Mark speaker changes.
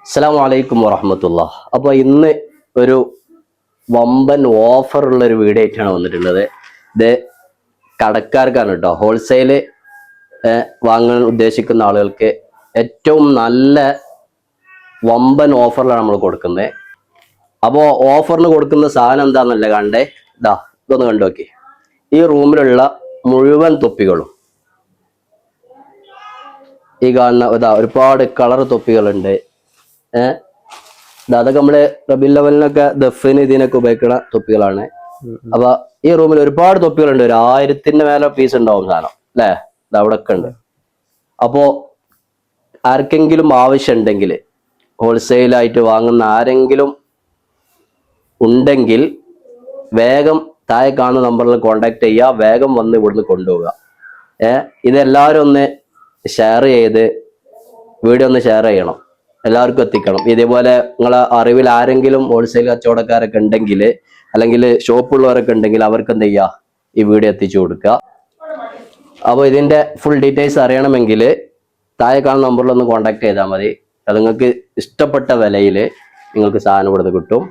Speaker 1: അസ്സലാമു അലൈക്കും വറഹ്മത്തുള്ളാഹി. അപ്പോൾ ഇന്ന് ഒരു വമ്പൻ ഓഫറുള്ള ഒരു വീഡിയോ ആയിട്ടാണ് വന്നിട്ടുള്ളത്. ഇത് കടക്കാർക്കാണ് കേട്ടോ. ഹോൾസെയിൽ വാങ്ങാൻ ഉദ്ദേശിക്കുന്ന ആളുകൾക്ക് ഏറ്റവും നല്ല വമ്പൻ ഓഫറിലാണ് നമ്മൾ കൊടുക്കുന്നത്. അപ്പോൾ ഓഫറിന് കൊടുക്കുന്ന സാധനം എന്താണെന്നല്ല കണ്ടേ. ഇതൊന്ന് കണ്ടു നോക്കി. ഈ റൂമിലുള്ള മുഴുവൻ തൊപ്പികളും ഈ കാണുന്ന ഒരുപാട് കളർ തൊപ്പികളുണ്ട്. അതൊക്കെ നമ്മള് റബീഉൽ അവ്വലിനൊക്കെ ദഫിന് ഇതിനൊക്കെ ഉപയോഗിക്കുന്ന തൊപ്പികളാണ്. അപ്പൊ ഈ റൂമിൽ ഒരുപാട് തൊപ്പികളുണ്ട്. 1000 മേലെ പീസ് ഉണ്ടാവും സാധനം അല്ലേ. ഇത് അവിടെ ഒക്കെ ഉണ്ട്. അപ്പോ ആർക്കെങ്കിലും ആവശ്യം ഉണ്ടെങ്കിൽ, ഹോൾസെയിലായിട്ട് വാങ്ങുന്ന ആരെങ്കിലും ഉണ്ടെങ്കിൽ വേഗം താഴെ കാണുന്ന നമ്പറിൽ കോണ്ടാക്ട് ചെയ്യുക. വേഗം വന്ന് ഇവിടുന്ന് കൊണ്ടുപോവുക. ഇതെല്ലാവരും ഒന്ന് ഷെയർ ചെയ്ത് വീഡിയോ ഒന്ന് ഷെയർ ചെയ്യണം, എല്ലാവർക്കും എത്തിക്കണം. ഇതേപോലെ നിങ്ങളെ അറിവിൽ ആരെങ്കിലും ഹോൾസെയിൽ കച്ചവടക്കാരൊക്കെ ഉണ്ടെങ്കിൽ, അല്ലെങ്കിൽ ഷോപ്പുള്ളവരൊക്കെ ഉണ്ടെങ്കിൽ അവർക്ക് എന്ത് ചെയ്യുക, ഈ വീഡിയോ എത്തിച്ചു കൊടുക്കുക. അപ്പോൾ ഇതിന്റെ ഫുൾ ഡീറ്റെയിൽസ് അറിയണമെങ്കിൽ താഴെ കാണുന്ന നമ്പറിൽ ഒന്ന് കോൺടാക്ട് ചെയ്താൽ മതി. അത് നിങ്ങൾക്ക് ഇഷ്ടപ്പെട്ട വിലയിൽ നിങ്ങൾക്ക് സാധനം ഇവിടുന്ന് കിട്ടും.